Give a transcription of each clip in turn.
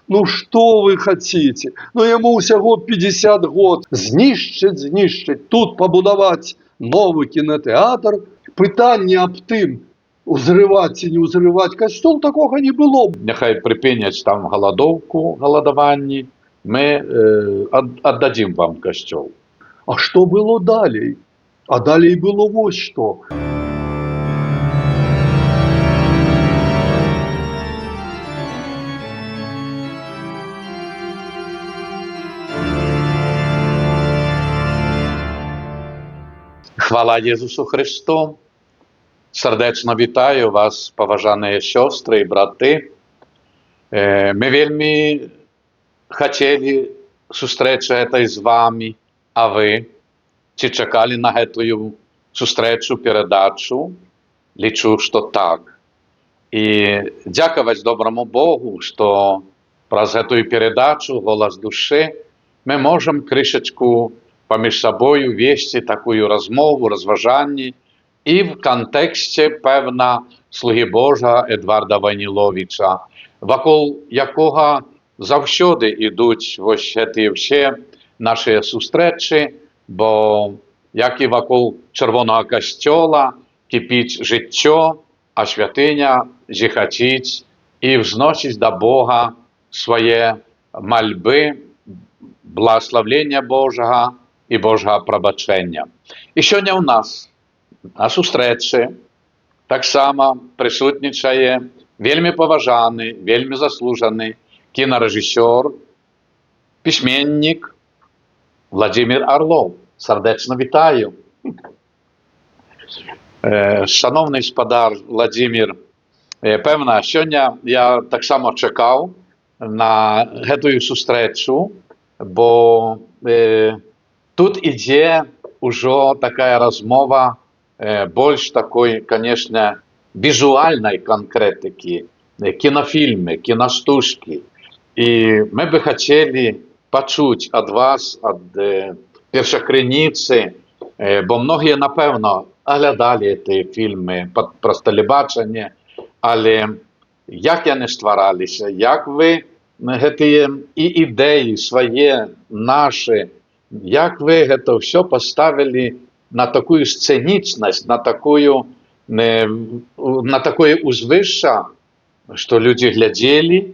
Ну что вы хотите? Ну ему всего 50 год. Знищить. Тут побудовать новый кинотеатр. Пытание об тым, узрывать и не узрывать костюм, такого не было. Нехай припинять там голодовку, голодованні, ми віддадим вам костюм. А что было далее? А далее было вот что. Хвала Єсусу Христу! Сердечно вітаю вас, поважані сестри і брати. Ми вельми хотіли зустрічати з вами, а ви чи чекали на цю зустрічу, передачу? Лічу, що так. І дякувати доброму Богу, що про цю передачу «Голос душі» ми можемо кришечку поміж собою вести таку розмову, розважання, і в контексті, певна, слуги Божа Едварда Войніловича, вокруг якого завжди йдуть ось ці всі наші зустрічі, бо як і вокруг Червоного костьола кипить життя, а святиня зіхотить і взносить до Бога свої мольби, благословення Божого і Божого пробачення. І сьогодні у нас на зустрічі так само присутнічає вельми поважаний, вельми заслужений кінорежисер, письменник Владимир Орлов. Сердечно вітаю. Шановний господар Владимир, певно, сьогодні я так само чекав на цю зустрічу, бо тут іде уже така розмова більш такої, звісно, візуальної конкретики, кінофільми, кіностужки. І ми би хотіли почути від вас, від першокриниці, бо многі, напевно, оглядали ці фільми про телебачення, але як вони створалися, як ви ці і ідеї свої, наші, як ви це все поставили на таку сценічність, на такое узвище, що люди глядели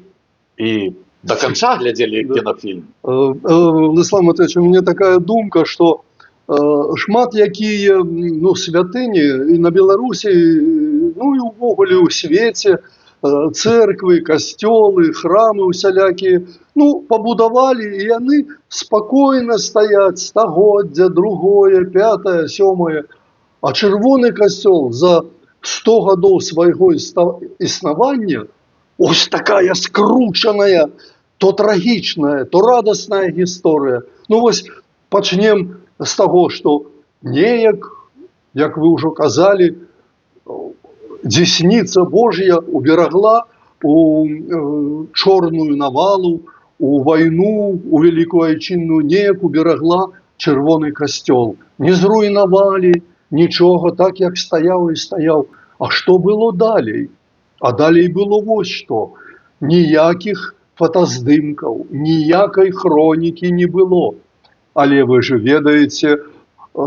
и до конца глядели кинофильм. Владислав Матвійович, у мене така думка, що шмат які святині і на Білорусі, ну і увогуле у світі, церкви, костьоли, храми усялякі, побудували, і вони спокійно стоять стагоддя, другое, п'яте, сьоме. А Червоний костьол за 100 годов свого існування, ось така скручена, то трагічна, то радісна історія. Ну ось почнемо з того, що неяк, як ви вже казали, десниця Божья уберегла у чорную навалу, у войну, у Великую Отчинную, неяк уберегла Червоний костьол. Не зруйнували нічого, так як стояв і стояв. А що було далі? А далі було ось що. Ніяких фотоздимків, ніякої хроніки не було. Але ви ж ведаєте,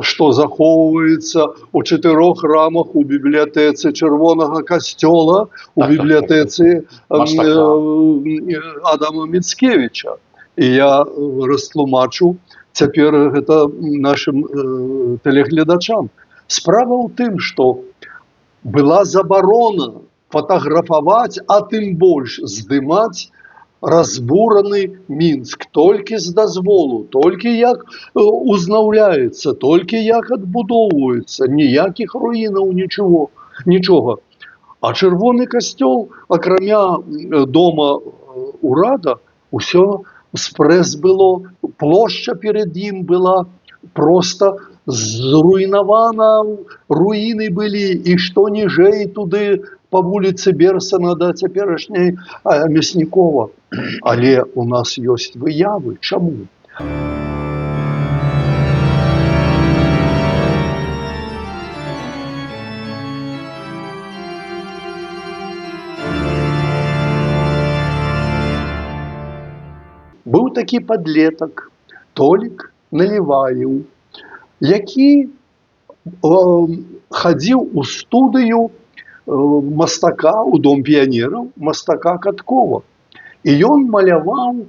що заховується у 4 храмах у бібліотеці Червоного костьола, у бібліотеці Адама Міцкевича. І я розтлумачу тепер це нашим телеглядачам. Справа в тим, що була заборона фотографувати, а тим більше здимати разбураний Мінськ, тільки з дозволу, тільки як узнавляється, тільки як відбудовується, ніяких руїнів, нічого. А Червоний костьол, окромя дома урада, усе спрес було, площа перед ним була просто зруйнована, руїни були, і що ніже туди по вулиці Берсена до теперішньої Мясникова. Але у нас є вияви. Чому? быў такі падлетак Толік Наліваеў, які хадзіў у студыю мастака, у дом піянераў, мастака Каткова. І ён маляваў,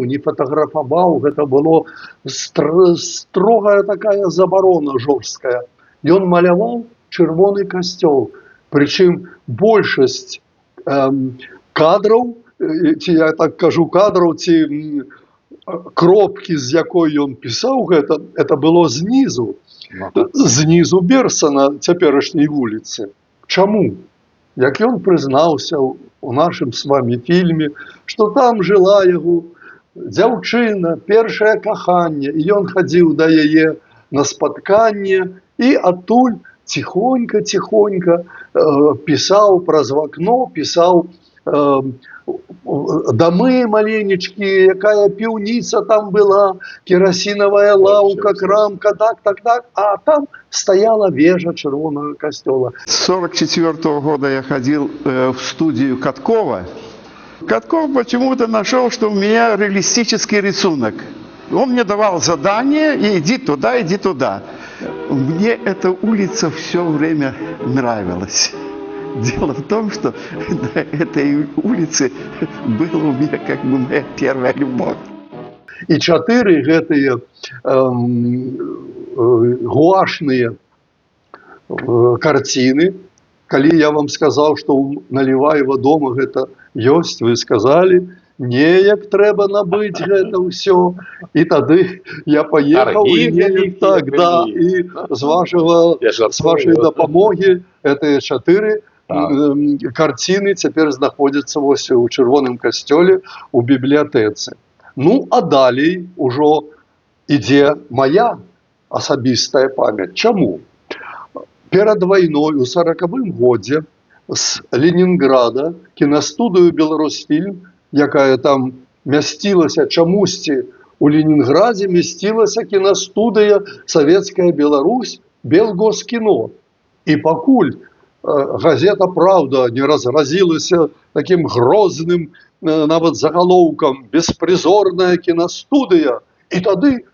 не фатаграфаваў, гэта было строгая такая забарона жорсткая. Ён маляваў чырвоны касцёл, прычым большасць кадраў, ці я так кажу кадраў, ці кропкі, з якой ён пісаў гэта, это было знізу, знізу Берсана, цяперашняй вуліцы. Чаму? Як ён прызнаўся у нашым з вами фільме, што там жыла яго дзяўчына, першае каханне, і ён хадзіў да яе на спатканне, і адтуль ціхонька пісаў праз вакно, пісаў дамы маленечкі, якая піўніца там была, керасінавая лаўка, крамка, так, а там стояла вежа чырвонага касцёла. С 1944 года я ходил в студию Каткова. Катков почему-то нашел, что у меня реалистический рисунок. Он мне давал задание, и иди туда, иди туда. Мне эта улица все время нравилась. Дело в том, что на этой улице была у меня как бы моя первая любовь. І 4 гэтыя гуашныя карціны, калі я вам сказаў, што ў Наліваева дома гэта ёсць, вы сказалі, неяк трэба набыць гэта ўсё. І тады я паехаў, і неяк так, да, і з вашай дапамогі гэтыя 4 карціны цяпер знаходзяцца вось у чырвоным касцёле у бібліятэцы. Ну, а далей ужо ідзе моя асабістая памяць. Чаму? Перад вайной у 40-м годзе з Ленінграда кінастудыю «Беларусьфільм», якая там мясцілася чамусьці, у Ленінградзе мясцілася кінастудыя «Савецкая Беларусь», «Белгоскіно». І пакуль газета «Правда» не разразілася такім грозным нават загалоўкам «Беспрызорная кінастудыя», і тады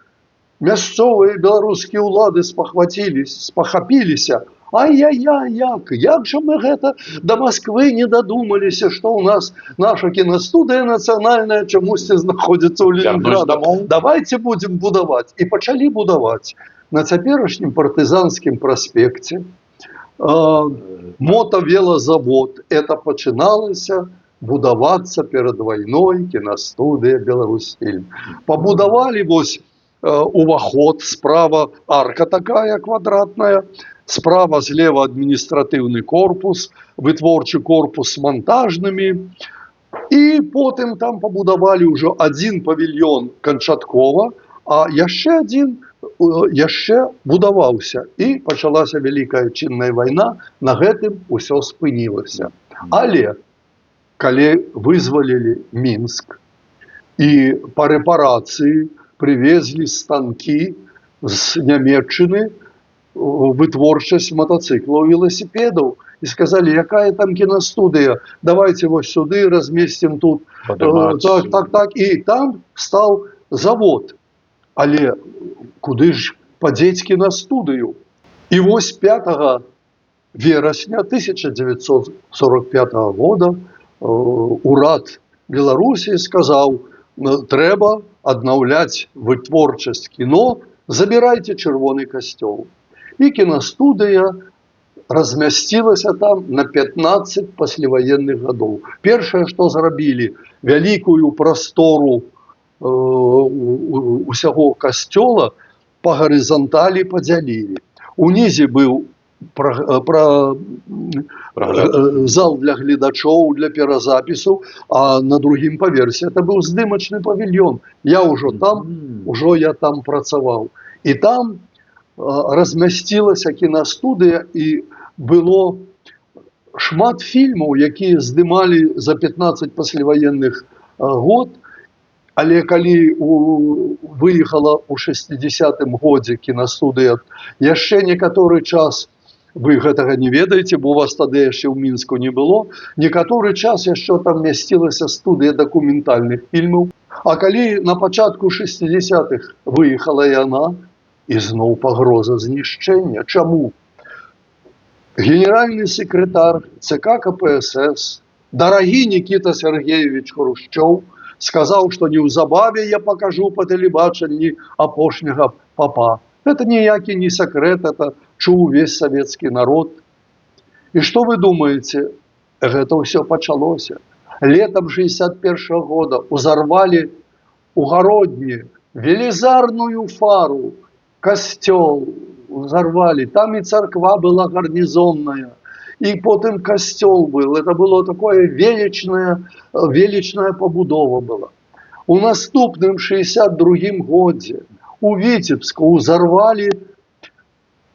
мясцовыя беларускія ўлады спахапіліся. Ай-яй-яй, як жа мы гэта да Масквы не дадумаліся, што ў нас наша кінастудыя нацыянальная чамусьці знаходзіцца ў Ленінградзе. Давайце будзем будаваць. І пачалі будаваць на цяперашнім партызанскім праспекце мотавелазавод. Это пачыналася будавацца перад вайной кінастудыя «Беларусьфільм». Пабудавалі вось уваход, справа арка такая квадратная, справа злева адміністратыўны корпус, вытворчы корпус з монтажнымі, і потым там пабудавалі ўжо адзін павільён канчаткова, а яшчэ адзін яшчэ будаваўся. І пачалася вялікая чынная вайна, на гэтым усё спынілася. Але калі вызвалілі Мінск і па рэпарацыі прывезлі станкі з Нямецчыны, вытворчасць матацыклаў, веласіпедаў, і сказалі, якая там кінастудыя, давайте вось сюды размесцім тут. Так, і там стаў завод. Але куды ж падзець кінастудыю? І вось 5 верасня 1945 года урад Беларусі сказаў, трэба аднаўляць вытворчасць кіно, забірайце чырвоны касцёл. І кінастудыя размясцілася там на 15 пасляваенных гадоў. Першае, што зрабілі, вялікую прастору усяго касцёла па гарызанталі падзялілі. Унізе быў зал для гледачоў, для перазапісу, а на другім паверсе это быў здымачны павільён. Я там працаваў. І там размясцілася кінастудыя, і было шмат фільмаў, якія здымалі за 15 пасляваенных год. Але калі выехала ў 60-м годзе кінастудыя, яшчэ некаторы час, вы гэтага не ведаеце, бо у вас тады яшчэ ў Мінску не было, некаторы час яшчэ там мясцілася студыя дакументальных фільмаў. А калі на пачатку 60-х выехала яна, ізноў пагроза знішчэння. Чаму? Генеральный секретарь ЦК КПСС, дорогий Никита Сергеевич Хрущев, сказал, что неўзабаве я покажу по тэлебачанні апошняга папа. Это ніякі не секрет, это чуў весь советский народ. И что вы думаете? Это все пачалося. Летом 61 года узорвали у Городні велизарную фару, костел взорвали. Там и церква была гарнизонная, и потом костел был. Это было такое величная побудова была. У наступным 62 году у Витебску взорвали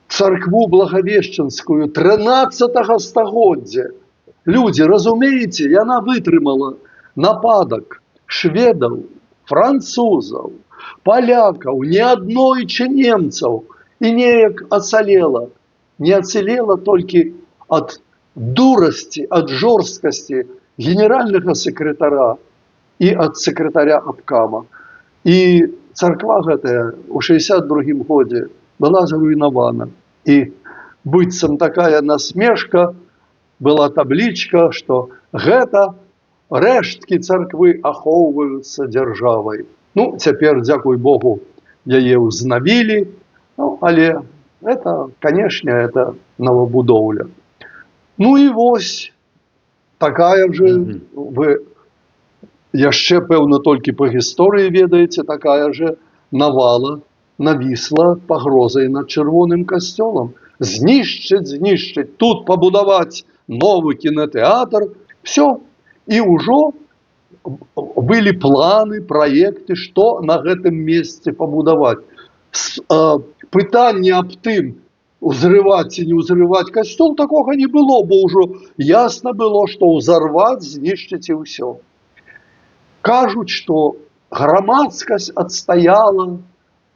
церкву Благовещенскую 13-го стагоддзя. Люди, разумеете, яна вытрымала нападок шведов, французов, поляков, не аднойчы немцев, и неяк ацалела. Не ацалела только от дурости, от жорсткости генерального секретаря и от секретаря обкама. И церква гэтая у 62 году была заруйнована. И быццам такая насмешка, была табличка, что гэта рэшткі церквы ахоўваюцца дзяржавай. Ну, цяпер, дзякуй Богу, яе ўзнавілі, ну, але это, конечно, это новобудоўля. Ну и вось такая же, вы яшчэ, пэўна, толькі по гісторыі ведаеце, такая же навала навісла пагрозай над Чырвоным касцёлам. Знішчыць, тут пабудаваць новый кинотеатр, все. И уже были планы, проекты, что на этом месте побудовать. Пытание об тым, узрывать и не узрывать костел, такого не было, бо уже ясно было, что узорвать, знищить и все. Кажут, что громадскость отстояла,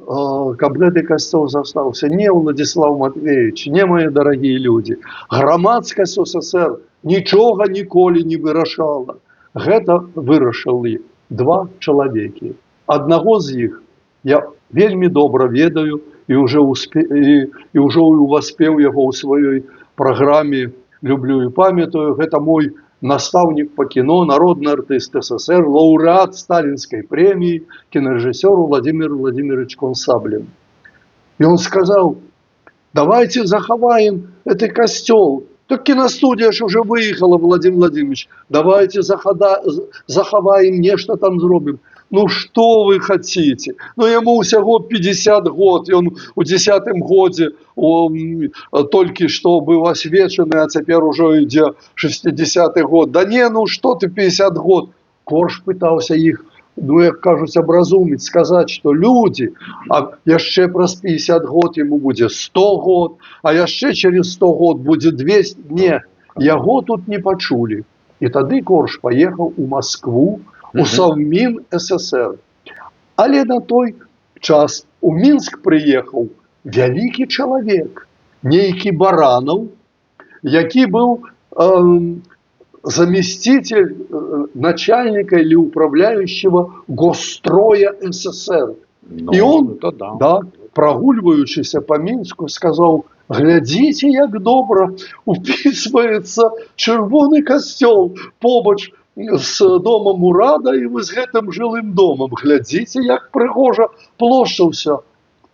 каб гэты касцёл застаўся. Не, Владислав Матвеевич, не, мои дорогие люди. Громадскость СССР нічога ніколі не вырашала. Гэта вырашылі два чалавекі. Аднаго з іх я вельмі добра ведаю і ўжо ўваспеў яго ў сваёй праграме «Люблю і памятаю». Гэта мой наставник по кино, народный артист СССР, лауреат Сталинской премии, кинорежиссер Владимир Владимирович Консаблин. И он сказал: давайте заховаем этот костел. Так киностудия ж уже выехала, Владимир Владимирович. Давайте заховаем, нечто там зробим. Ну что вы хотите? Ну ему усяго 50 год, и он у 10-м годе только что был освечены, а теперь уже идет 60-й год. Да не, ну что ты 50 год? Корж пытался их, ну як кажуть, образумить, сказать, что люди, а яшчэ праз 50 год ему будет 100 год, а яшчэ через 100 год будет 200. Не, яго тут не почули. И тады Корж поехал у Москву, у Совмин СССР. Але на той час у Мінск приехал вялікі чалавек, нейкі Баранов, які был заместитель начальника или управляющего Госстроя СССР. Ну, и он, да. Да, прогуливающийся по Минску, сказал: глядите, як добра уписывается Чырвоны касцёл побач с домом Урада и с гэтым жылым домом. Глядите, як прыгожа плошча ўсё.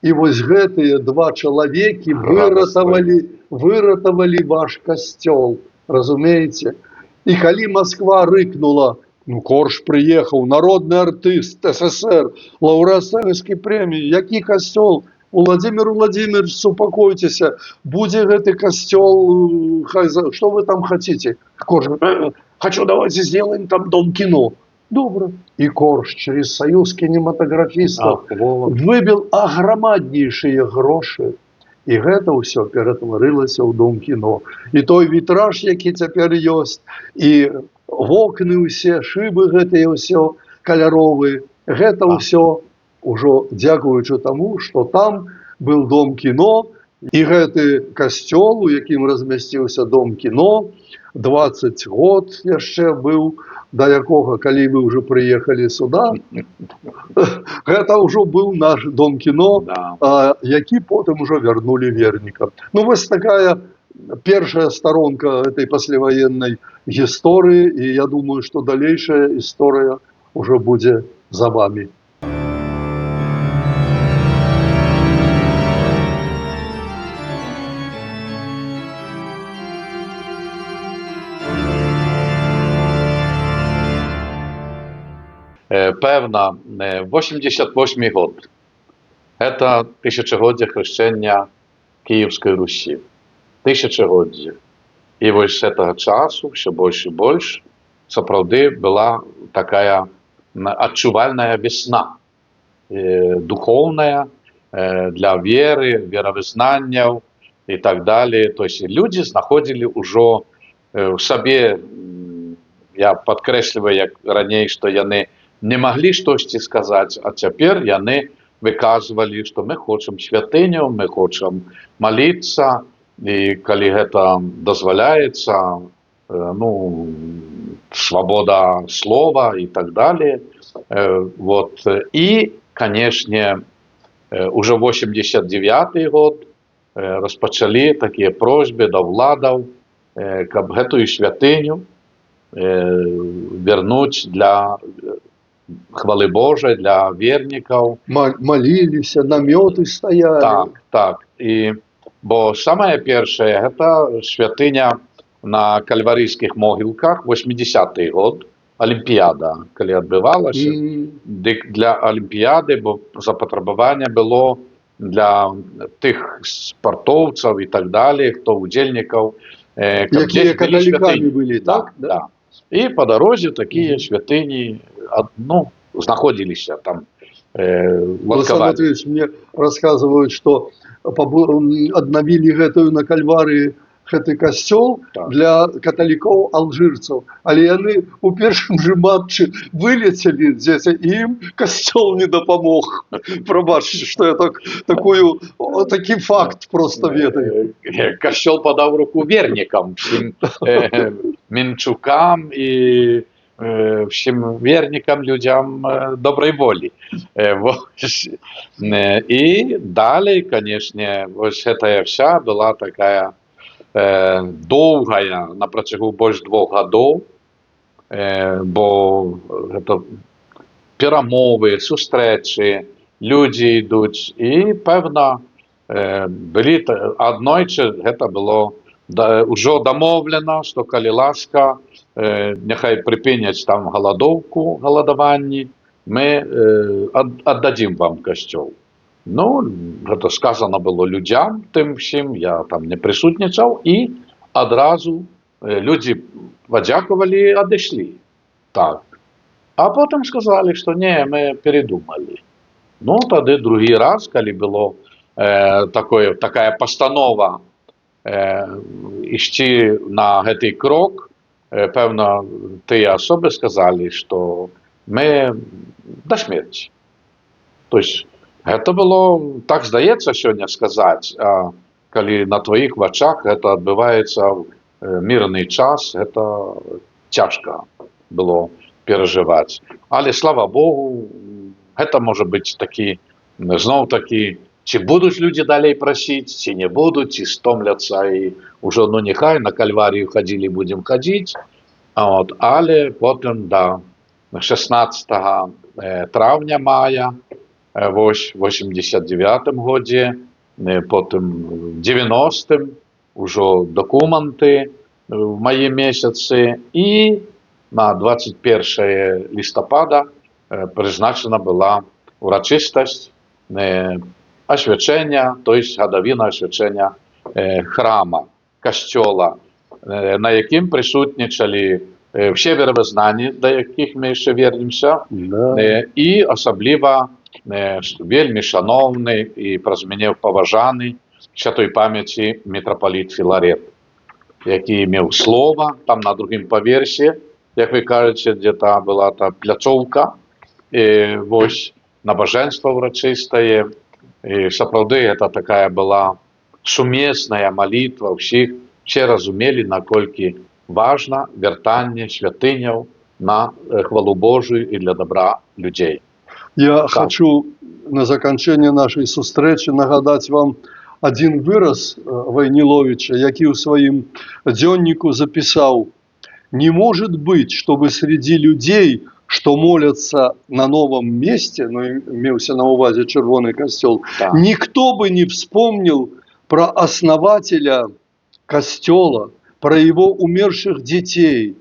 И вось гэтыя два чалавекі выратавалі ваш касцёл, разумеете? И калі Москва рыкнула: ну Корж приехал, народный артист СССР, лауреат Сталинской премии, які касцёл? Владимир Владимирович, супокойтеся, будзе гэты касцёл, что вы там хотите? Корж: хочу, давайте сделаем там дом кино. Добро. И Корж через союз кинематографистов выбил агромаднейшие гроши. И гэта ўсё ператварылася ў дом кино. И той вітраж, які цяпер ёсць, и вокны ўсе, шыбы гэтыя ўсё каляровые, гэта ўсё ўжо дзякуючы таму, што там был дом кино, и гэты касцёл, у якім размясціўся дом кино, 20 год яшчэ быў, да якога, калі мы ўжо прыехалі сюда, гэта ўжо быў наш дом кіно, Да. які потым ужо вярнулі вернікам. Ну вось такая першая старонка этой пасляваеннай гісторыі, і я думаю, што далейшая гісторыя ўжо будзе за вамі. Певна, 88 год. Это тысячагоддзе хрещення Київської Русі. Тысячагоддзе. І вось з гэтага часу все больш і больш сапраўды была такая адчувальная весна, духовная, для веры, веравызнанняў і так далее. То есть людзі знаходзілі ўжо ў сабе, я падкрэсліваю, як раней, што яны не маглі штосьці сказаць, а цяпер яны выказвалі, што мы хочам святыню, мы хочам маліцца, і калі гэта дазваляецца, ну, свабода слова і так далее. Вот. І, канешне, уже 89 год распачалі такія просьбы да ўладаў, каб гэтую святыню вернуць для хвалы Божай, для вернікаў. Маліліся, намёты стаялі. Так, так. І, бо самае першае, гэта святыня на кальварыйскіх могілках, 80-й год, Алімпіяда, калі адбывалася. Дык для Алімпіяды, бо запатрабаванне было для тых спартоўцаў і так далее, хто удзельнікаў, якія каталікамі былі, так? Да. І па дарозе такія святыні, ну, знаходзіліся там, Александр Матвеевич, мне рассказывают, что аднавілі гэтую на Кальварыі гэты касцёл для каталікоў алжырцаў, але яны у першым же матчы вылецелі дзеці, і ім касцёл не дапамог. Прабачце, што я такі факт просто ведаю. Касцёл падаў руку вернікам, Мінчукам і всім вернікам, людзям добрай волі. І далей, канешне, вось гэтая вся была такая доўгая, на працягу больш 2 гадоў, бо гэта перамовы, сустрэчы, людзі ідуць, і, пэвна, былі аднойчы, гэта было ўжо дамоўлена, што калі ласка, няхай прыпыняць там галадаванні, мы аддадзім вам касцёл. Ну, гэта сказано было людзям, тым всім, я там не прысутнічаў, і адразу людзі падзякавалі і адышлі. Так. А потым сказалі, што не, мы передумалі. Ну, тады другі раз, калі было такая пастанова ісці на гэты крок, пэвна, тыя асобы сказалі, што мы да смерці. То есть, гэта было, так здаецца сёння сказаць, а калі на тваіх вачах гэта адбываецца ў мірны час, гэта цяжка было перажываць. Але, слава Богу, гэта можа быць такі, зноў такі, ці будуць людзі далей прасіць, ці не будуць, ці стомляцца, і ўжо, ну, нехай на Кальварію хадзілі, будзем хадзіць. Але потым, да, 16 травня, мая, вось, 89 годзе, потым в 90-м ужо документы в маі месяцы, і на 21 лістапада прызначана была урачыстасць асвячэння, то есть гадавіна асвячэння храма, касцёла, на якім прысутнічалі все веравызнанні, да якіх мы яшчэ вернемся, і асабліва вельмі шановны і праз мяне паважаны святой памяці мітрапаліт Філарет, які меў слова там на другім паверсе, як вы кажаце, дзе та была та пляцоўка, вось набажэнства ўрачыстае, і сапраўды гэта такая была сумесная малітва ўсіх, все разумелі, наколькі важна вертання святиняў на хвалу Божию і для добра людей. Я хочу на заканчэнне нашай сустрэчы нагадаць вам один выраз Вайніловіча, які ў сваім дзённіку запісаў: «Не может быть, чтобы среди людей, что молятся на новом месте, ну, имелся на увазе Червоный костел, Да. никто бы не вспомнил про основателя костела, про его умерших детей,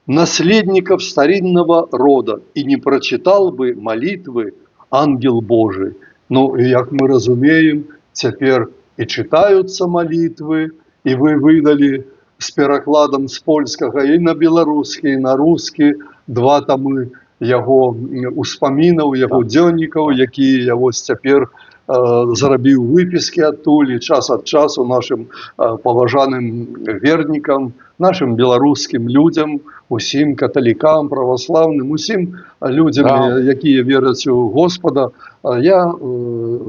наследников старинного рода, и не прочитал бы молитвы ангел Божий». Ну, і як мы разумеем, цяпер і читаюцца молитвы, і вы выдали з перакладам з польскага і на беларускі, і на рускі два тамы яго успамінаў, яго дзённікаў, якія я вось цяпер зрабіў выпіскі адтуль, і час ад часу нашым паважаным вернікам, нашим беларускім людзям, усім каталікам, праваслаўным, усім людзям, якія вераць у Господа, я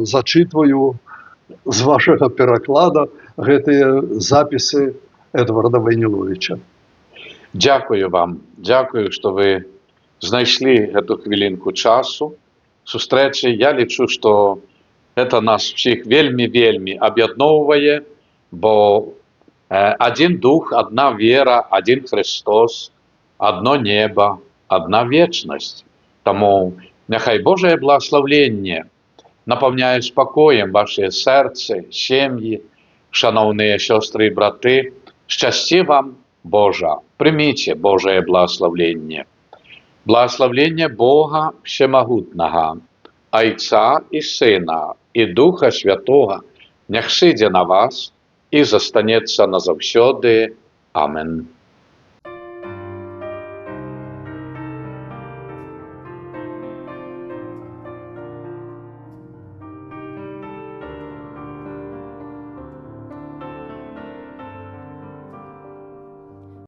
зачитываю з вашага пераклада гэтыя запісы Эдварда Вайніловіча. Дякую вам. Дякую, што вы знайшлі гэту хвілінку часу сустрэчы. Я лічу, што гэта нас всіх вельмі аб'ядноўвае, бо один дух, одна вера, один Христос, одно небо, одна вечность. Тому нехай Божие благословлення напаўняе спакоем ваші серцы, сім'ї, шановні сестры і брати. Щасті вам, Божа, прийміть Божие благословлення. Благословлення Бога Всемогутнього, Отця і Сина, і Духа Святого, нech сидя на вас і застанеться назавсьоди. Амен.